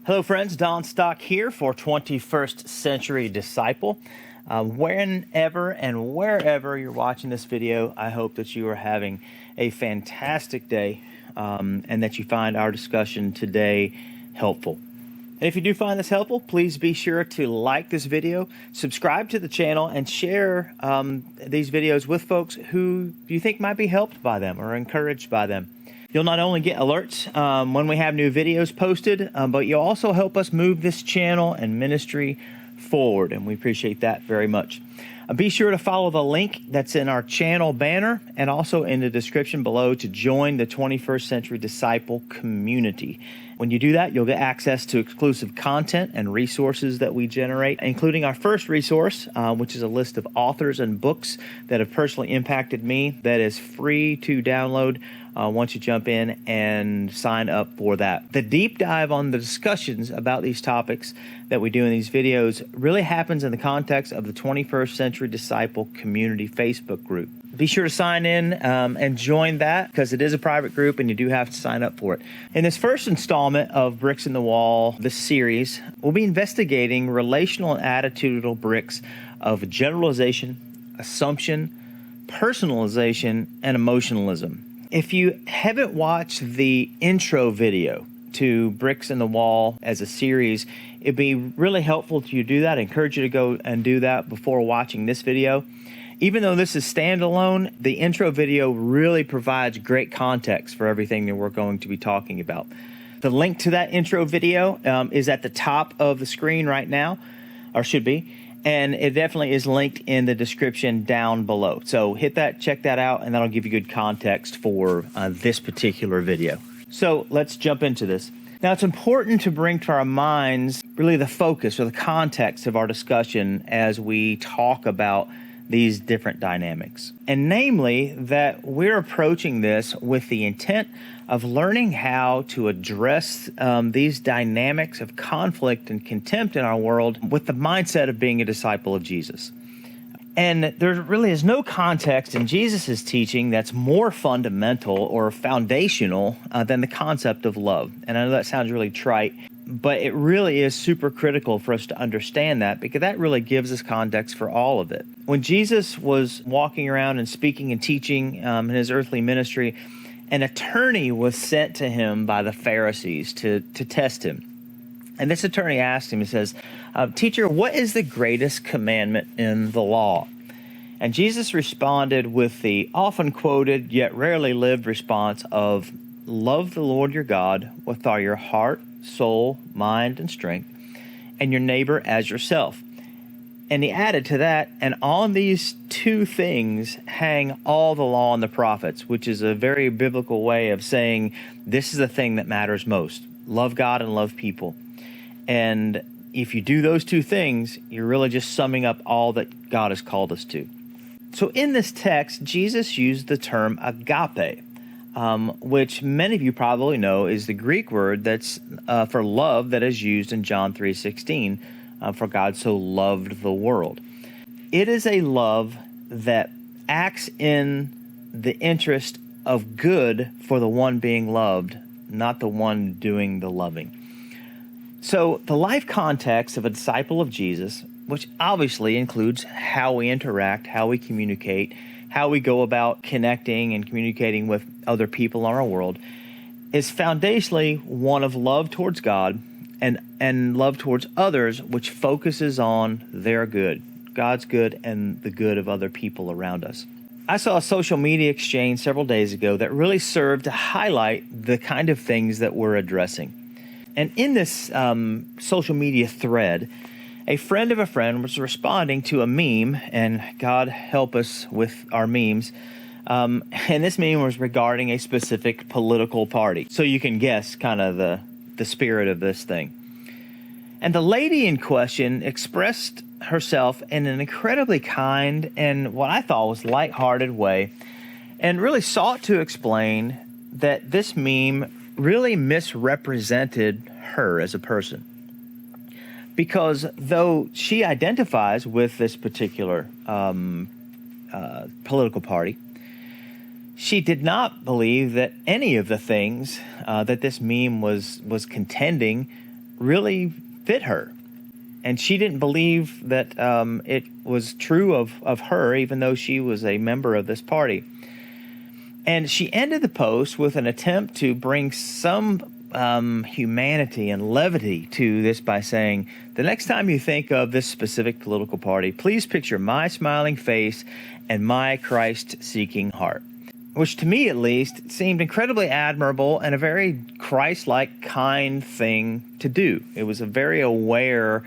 Hello friends, Don Stock here for 21st Century Disciple. Whenever and wherever you're watching this video, I hope that you are having a fantastic day and that you find our discussion today helpful. And if you do find this helpful, please be sure to like this video, subscribe to the channel, and share these videos with folks who you think might be helped by them or encouraged by them. You'll not only get alerts when we have new videos posted, but you'll also help us move this channel and ministry forward, and we appreciate that very much. Be sure to follow the link that's in our channel banner and also in the description below to join the 21st Century Disciple community. When you do that, you'll get access to exclusive content and resources that we generate, including our first resource, which is a list of authors and books that have personally impacted me that is free to download once you jump in and sign up for that. The deep dive on the discussions about these topics that we do in these videos really happens in the context of the 21st Century Disciple Community Facebook group. Be sure to sign in and join that because it is a private group and you do have to sign up for it. In this first installment of Bricks in the Wall, this series, we'll be investigating relational and attitudinal bricks of generalization, assumption, personalization, and emotionalism. If you haven't watched the intro video to Bricks in the Wall as a series, it'd be really helpful to you to do that. I encourage you to go and do that before watching this video. Even though this is standalone, the intro video really provides great context for everything that we're going to be talking about. The link to that intro video is at the top of the screen right now, or should be. And it definitely is linked in the description down below. So hit that, check that out, and that'll give you good context for this particular video. So let's jump into this. Now, it's important to bring to our minds really the focus or the context of our discussion as we talk about these different dynamics. And namely, that we're approaching this with the intent of learning how to address these dynamics of conflict and contempt in our world with the mindset of being a disciple of Jesus. And there really is no context in Jesus' teaching that's more fundamental or foundational than the concept of love. And I know that sounds really trite, but it really is super critical for us to understand that because that really gives us context for all of it. When Jesus was walking around and speaking and teaching in his earthly ministry, an attorney was sent to him by the Pharisees to test him. And this attorney asked him, he says, "Teacher, what is the greatest commandment in the law?" And Jesus responded with the often quoted yet rarely lived response of, "Love the Lord your God with all your heart, soul, mind, and strength, and your neighbor as yourself." And he added to that, "And on these two things hang all the law and the prophets," which is a very biblical way of saying this is the thing that matters most. Love God and love people. And if you do those two things, you're really just summing up all that God has called us to. So in this text, Jesus used the term agape, which many of you probably know is the Greek word that's for love that is used in John 3:16, for God so loved the world. It is a love that acts in the interest of good for the one being loved, not the one doing the loving. So the life context of a disciple of Jesus, which obviously includes how we interact, how we communicate, how we go about connecting and communicating with other people in our world, is foundationally one of love towards God and love towards others, which focuses on their good, God's good and the good of other people around us. I saw a social media exchange several days ago that really served to highlight the kind of things that we're addressing. And in this social media thread, a friend of a friend was responding to a meme, and God help us with our memes. And this meme was regarding a specific political party. So you can guess kind of the spirit of this thing. And the lady in question expressed herself in an incredibly kind and what I thought was lighthearted way, and really sought to explain that this meme really misrepresented her as a person. Because though she identifies with this particular political party, she did not believe that any of the things that this meme was contending really fit her. And she didn't believe that it was true of her, even though she was a member of this party. And she ended the post with an attempt to bring some humanity and levity to this by saying, the next time you think of this specific political party, please picture my smiling face and my Christ-seeking heart. Which to me, at least, seemed incredibly admirable and a very Christ-like, kind thing to do. It was a very aware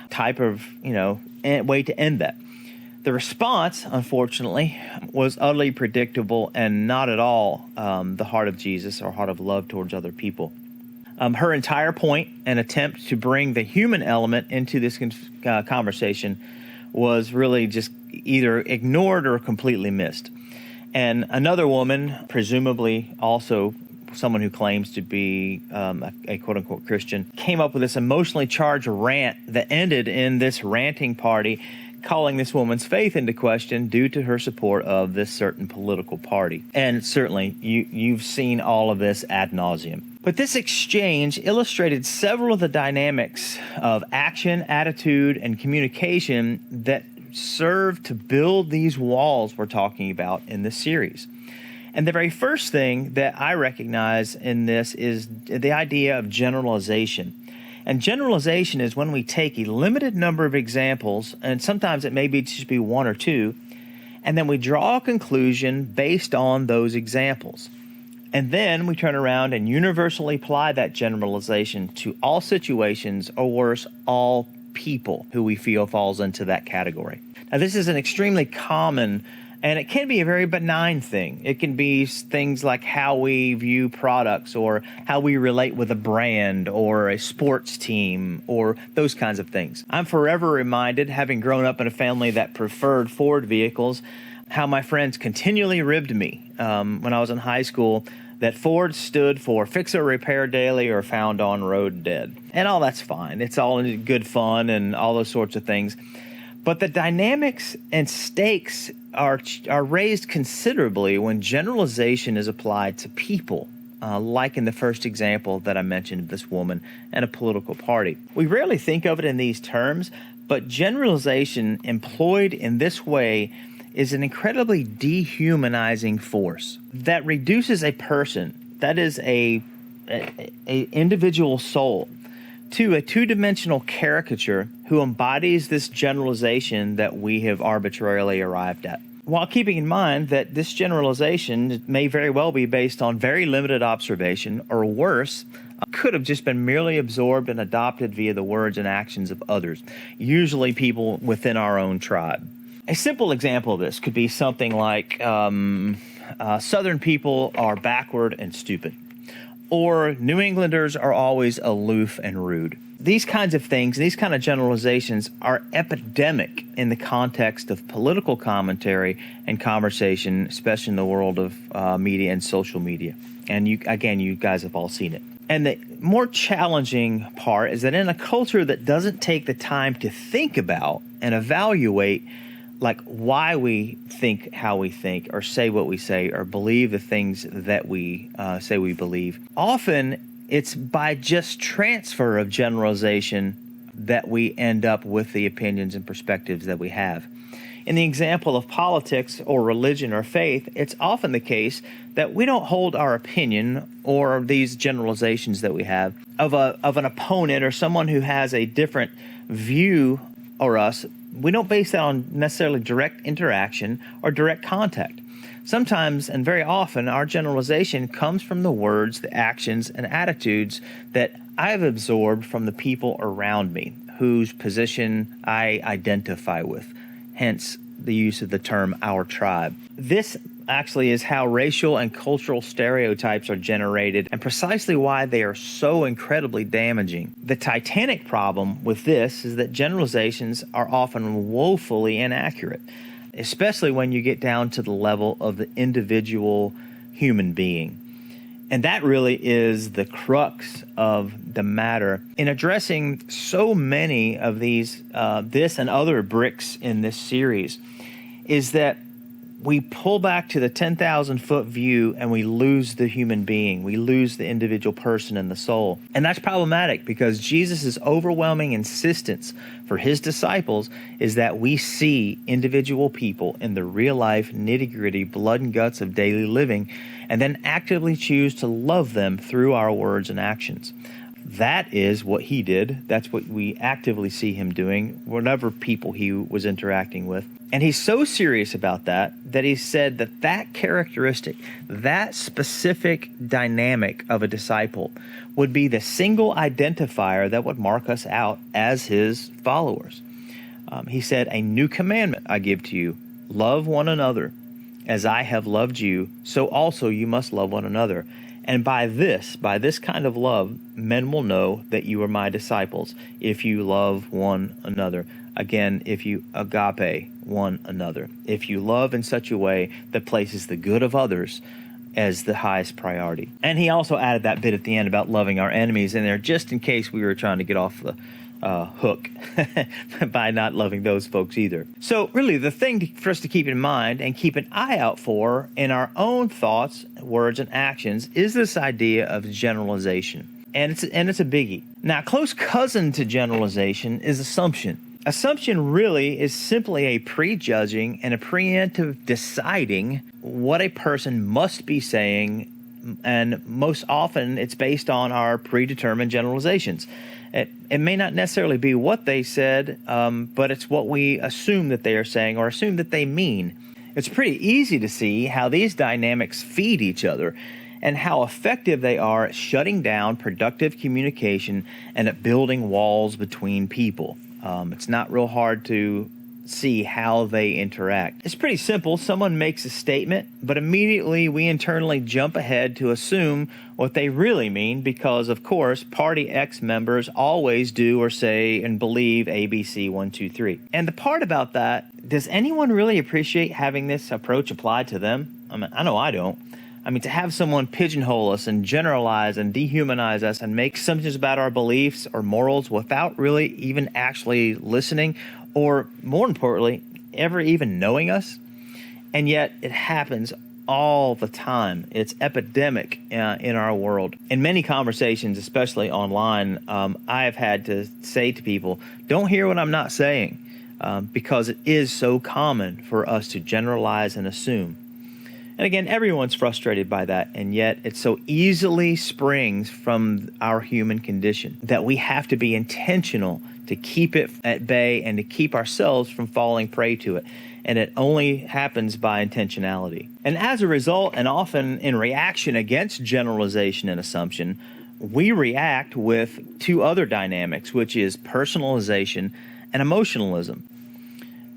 type of, way to end that. The response, unfortunately, was utterly predictable and not at all the heart of Jesus or heart of love towards other people. Her entire point and attempt to bring the human element into this conversation was really just either ignored or completely missed. And another woman, presumably also someone who claims to be a quote-unquote Christian, came up with this emotionally charged rant that ended in this ranting party calling this woman's faith into question due to her support of this certain political party. And certainly, you've seen all of this ad nauseum. But this exchange illustrated several of the dynamics of action, attitude, and communication that serve to build these walls we're talking about in this series. And the very first thing that I recognize in this is the idea of generalization. And generalization is when we take a limited number of examples, and sometimes it may just be one or two, and then we draw a conclusion based on those examples. And then we turn around and universally apply that generalization to all situations, or worse, all people who we feel falls into that category. Now, this is an extremely common, and it can be a very benign thing. It can be things like how we view products or how we relate with a brand or a sports team or those kinds of things. I'm forever reminded, having grown up in a family that preferred Ford vehicles, how my friends continually ribbed me when I was in high school that Ford stood for Fix or Repair Daily or Found on Road Dead. And all that's fine. It's all good fun and all those sorts of things. But the dynamics and stakes are raised considerably when generalization is applied to people, like in the first example that I mentioned of this woman and a political party. We rarely think of it in these terms, but generalization employed in this way is an incredibly dehumanizing force that reduces a person, that is a individual soul, to a two-dimensional caricature who embodies this generalization that we have arbitrarily arrived at. While keeping in mind that this generalization may very well be based on very limited observation, or worse, could have just been merely absorbed and adopted via the words and actions of others, usually people within our own tribe. A simple example of this could be something like Southern people are backward and stupid, or New Englanders are always aloof and rude. These kinds of things, these kind of generalizations are epidemic in the context of political commentary and conversation, especially in the world of media and social media. And you guys have all seen it. And the more challenging part is that in a culture that doesn't take the time to think about and evaluate like why we think how we think, or say what we say, or believe the things that we say we believe, often it's by just transfer of generalization that we end up with the opinions and perspectives that we have. In the example of politics or religion or faith, it's often the case that we don't hold our opinion or these generalizations that we have of an opponent or someone who has a different view or us. We don't base that on necessarily direct interaction or direct contact. Sometimes, and very often, our generalization comes from the words, the actions, and attitudes that I've absorbed from the people around me, whose position I identify with, hence the use of the term our tribe. This actually is how racial and cultural stereotypes are generated, and precisely why they are so incredibly damaging. The titanic problem with this is that generalizations are often woefully inaccurate, especially when you get down to the level of the individual human being. And that really is the crux of the matter in addressing so many of these, this and other bricks in this series, is that we pull back to the 10,000-foot view and we lose the human being. We lose the individual person and the soul. And that's problematic because Jesus' overwhelming insistence for his disciples is that we see individual people in the real-life, nitty-gritty, blood and guts of daily living and then actively choose to love them through our words and actions. That is what he did. That's what we actively see him doing, whatever people he was interacting with. And he's so serious about that he said that characteristic, that specific dynamic of a disciple would be the single identifier that would mark us out as his followers. He said, "A new commandment I give to you, love one another. As I have loved you, so also you must love one another. And by this kind of love, men will know that you are my disciples, if you love one another." Again, if you agape one another. If you love in such a way that places the good of others as the highest priority. And he also added that bit at the end about loving our enemies in there, just in case we were trying to get off the hook by not loving those folks either. So really, the thing for us to keep in mind and keep an eye out for in our own thoughts, words, and actions is this idea of generalization. And it's a biggie. Now, close cousin to generalization is assumption. Assumption really is simply a prejudging and a preemptive deciding what a person must be saying, and most often it's based on our predetermined generalizations. It may not necessarily be what they said, but it's what we assume that they are saying or assume that they mean. It's pretty easy to see how these dynamics feed each other and how effective they are at shutting down productive communication and at building walls between people. It's not real hard to see how they interact. It's pretty simple. Someone makes a statement, but immediately we internally jump ahead to assume what they really mean because, of course, Party X members always do or say and believe ABC 1, 2, 3. And the part about that, does anyone really appreciate having this approach applied to them? I mean, I know I don't. I mean, to have someone pigeonhole us and generalize and dehumanize us and make assumptions about our beliefs or morals without really even actually listening or, more importantly, ever even knowing us. And yet it happens all the time. It's epidemic in our world. In many conversations, especially online, I have had to say to people, don't hear what I'm not saying, because it is so common for us to generalize and assume. And again, everyone's frustrated by that, and yet it so easily springs from our human condition that we have to be intentional to keep it at bay and to keep ourselves from falling prey to it. And it only happens by intentionality. And as a result, and often in reaction against generalization and assumption, we react with two other dynamics, which is personalization and emotionalism.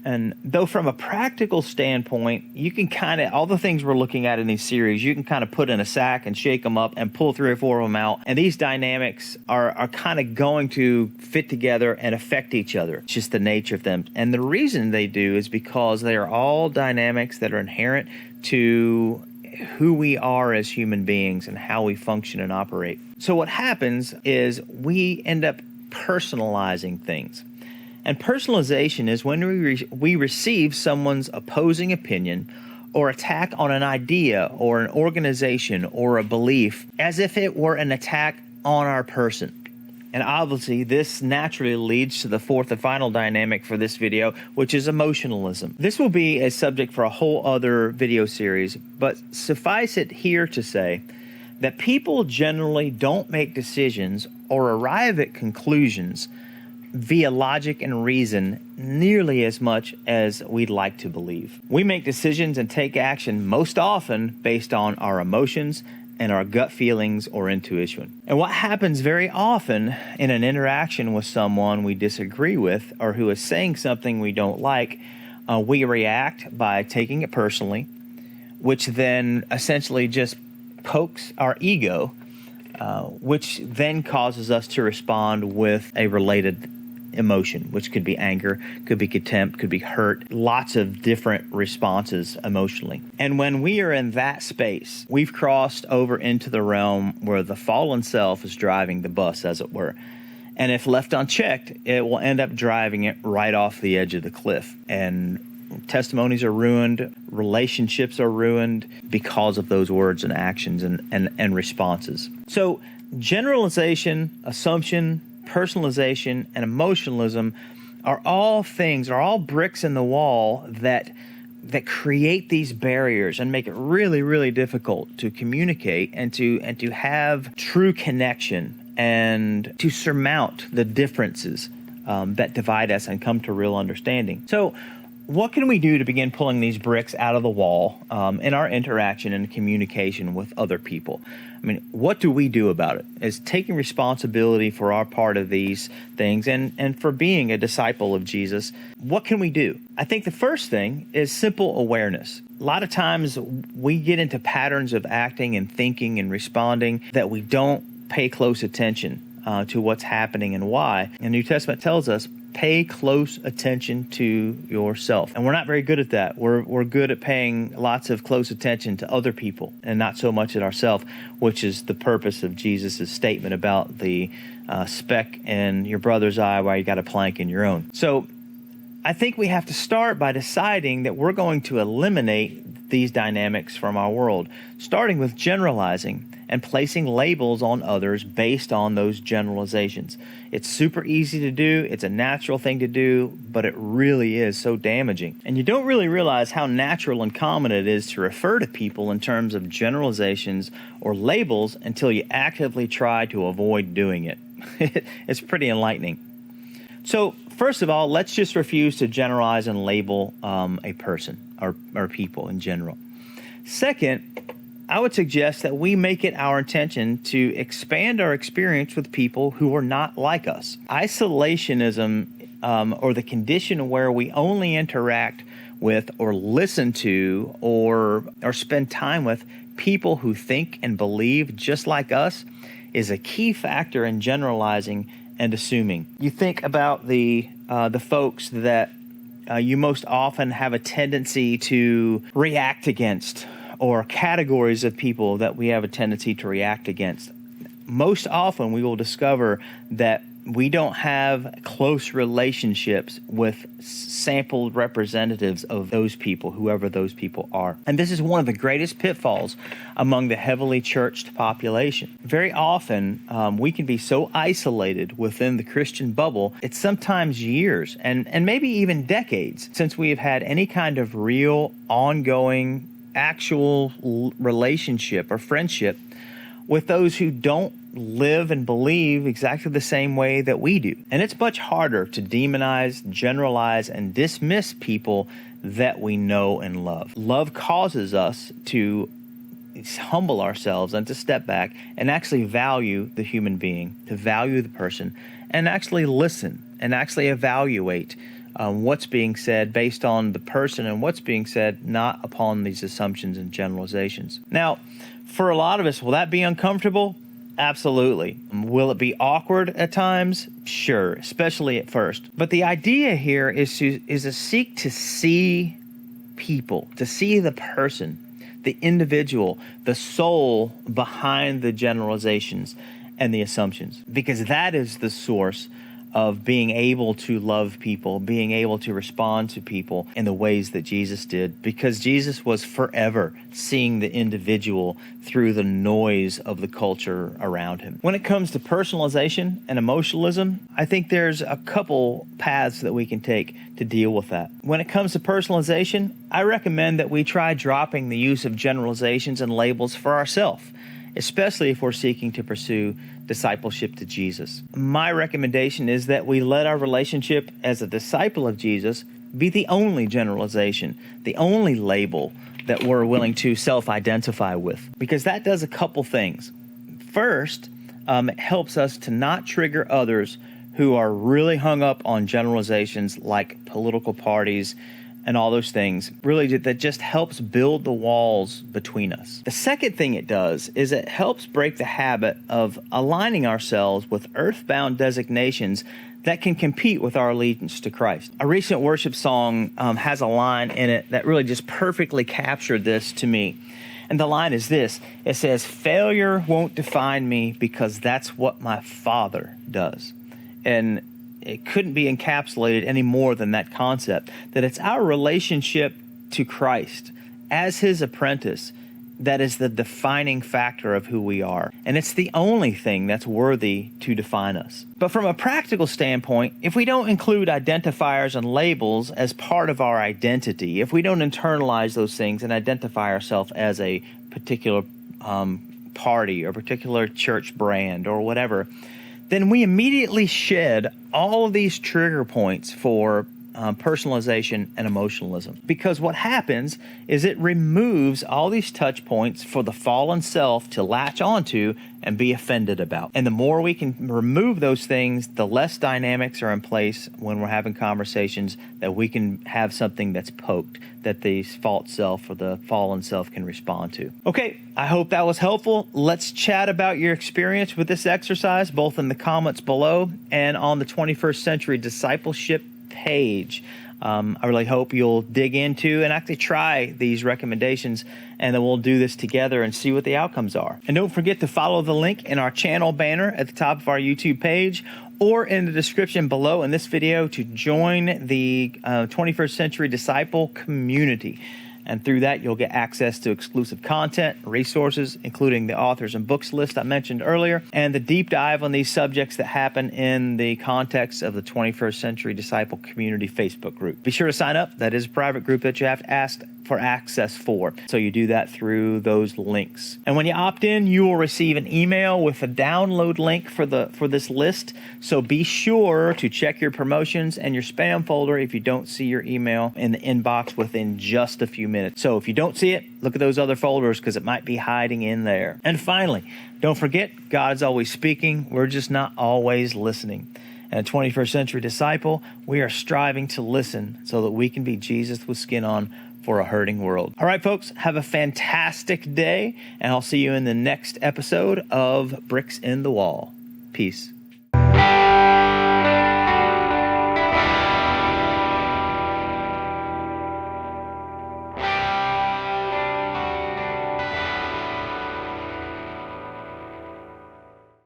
And though from a practical standpoint, you can kind of, all the things we're looking at in these series, you can kind of put in a sack and shake them up and pull 3 or 4 of them out. And these dynamics are kind of going to fit together and affect each other. It's just the nature of them. And the reason they do is because they are all dynamics that are inherent to who we are as human beings and how we function and operate. So what happens is we end up personalizing things. And personalization is when we receive someone's opposing opinion or attack on an idea or an organization or a belief as if it were an attack on our person. And obviously, this naturally leads to the fourth and final dynamic for this video, which is emotionalism. This will be a subject for a whole other video series, but suffice it here to say that people generally don't make decisions or arrive at conclusions via logic and reason nearly as much as we'd like to believe. We make decisions and take action most often based on our emotions and our gut feelings or intuition. And what happens very often in an interaction with someone we disagree with or who is saying something we don't like, we react by taking it personally, which then essentially just pokes our ego, which then causes us to respond with a related emotion, which could be anger, could be contempt, could be hurt, lots of different responses emotionally. And when we are in that space, we've crossed over into the realm where the fallen self is driving the bus, as it were. And if left unchecked, it will end up driving it right off the edge of the cliff. And Testimonies are ruined. Relationships are ruined because of those words and actions and responses. So generalization, assumption, personalization, and emotionalism are all bricks in the wall that create these barriers and make it really, really difficult to communicate and to have true connection and to surmount the differences that divide us and come to real understanding. So what can we do to begin pulling these bricks out of the wall in our interaction and communication with other people? I mean, what do we do about it? Is taking responsibility for our part of these things and for being a disciple of Jesus. What can we do? I think the first thing is simple awareness. A lot of times we get into patterns of acting and thinking and responding that we don't pay close attention to what's happening and why. And the New Testament tells us, pay close attention to yourself. And we're not very good at that. We're good at paying lots of close attention to other people and not so much at ourselves, which is the purpose of Jesus' statement about the speck in your brother's eye while you got a plank in your own. So I think we have to start by deciding that we're going to eliminate these dynamics from our world, starting with generalizing and placing labels on others based on those generalizations. It's super easy to do. It's a natural thing to do, but it really is so damaging. And you don't really realize how natural and common it is to refer to people in terms of generalizations or labels until you actively try to avoid doing it. It's pretty enlightening. So first of all, let's just refuse to generalize and label a person or people in general. Second, I would suggest that we make it our intention to expand our experience with people who are not like us. Isolationism, or the condition where we only interact with or listen to or spend time with people who think and believe just like us, is a key factor in generalizing and assuming. You think about the folks that you most often have a tendency to react against, or categories of people that we have a tendency to react against. Most often we will discover that we don't have close relationships with sampled representatives of those people, whoever those people are. And this is one of the greatest pitfalls among the heavily churched population. Very often we can be so isolated within the Christian bubble, it's sometimes years and maybe even decades since we have had any kind of real, ongoing, actual relationship or friendship with those who don't live and believe exactly the same way that we do. And it's much harder to demonize, generalize, and dismiss people that we know and love. Love causes us to humble ourselves and to step back and actually value the human being, to value the person, and actually listen and actually evaluate what's being said based on the person and what's being said, not upon these assumptions and generalizations. Now, for a lot of us, will that be uncomfortable? Absolutely. Will it be awkward at times? Sure, especially at first. But the idea here is to seek to see people, to see the person, the individual, the soul behind the generalizations and the assumptions, because that is the source of being able to love people, being able to respond to people in the ways that Jesus did, because Jesus was forever seeing the individual through the noise of the culture around him. When it comes to personalization and emotionalism, I think there's a couple paths that we can take to deal with that. When it comes to personalization, I recommend that we try dropping the use of generalizations and labels for ourselves, especially if we're seeking to pursue discipleship to Jesus. My recommendation is that we let our relationship as a disciple of Jesus be the only generalization, the only label that we're willing to self-identify with, because that does a couple things. First, it helps us to not trigger others who are really hung up on generalizations like political parties and all those things, really that just helps build the walls between us. The second thing it does is it helps break the habit of aligning ourselves with earthbound designations that can compete with our allegiance to Christ. A recent worship song has a line in it that really just perfectly captured this to me. And the line is this. It says, "Failure won't define me because that's what my Father does." And it couldn't be encapsulated any more than that concept, that it's our relationship to Christ as his apprentice that is the defining factor of who we are. And it's the only thing that's worthy to define us. But from a practical standpoint, if we don't include identifiers and labels as part of our identity, if we don't internalize those things and identify ourselves as a particular party or particular church brand or whatever, then we immediately shed all of these trigger points for personalization and emotionalism. Because what happens is it removes all these touch points for the fallen self to latch onto and be offended about. And the more we can remove those things, the less dynamics are in place when we're having conversations, that we can have something that's poked, that the false self or the fallen self can respond to. Okay, I hope that was helpful. Let's chat about your experience with this exercise, both in the comments below and on the 21st Century Discipleship page. I really hope you'll dig into and actually try these recommendations, and then we'll do this together and see what the outcomes are. And don't forget to follow the link in our channel banner at the top of our YouTube page or in the description below in this video to join the 21st Century Disciple community. And through that, you'll get access to exclusive content, resources, including the authors and books list I mentioned earlier, and the deep dive on these subjects that happen in the context of the 21st Century Disciple Community Facebook group. Be sure to sign up. That is a private group that you have to ask for access for. So you do that through those links. And when you opt in, you will receive an email with a download link for this list. So be sure to check your promotions and your spam folder if you don't see your email in the inbox within just a few minutes. So if you don't see it, look at those other folders because it might be hiding in there. And finally, don't forget, God's always speaking. We're just not always listening. And a 21st Century Disciple, we are striving to listen so that we can be Jesus with skin on for a hurting world. All right, folks, have a fantastic day, and I'll see you in the next episode of Bricks in the Wall. Peace.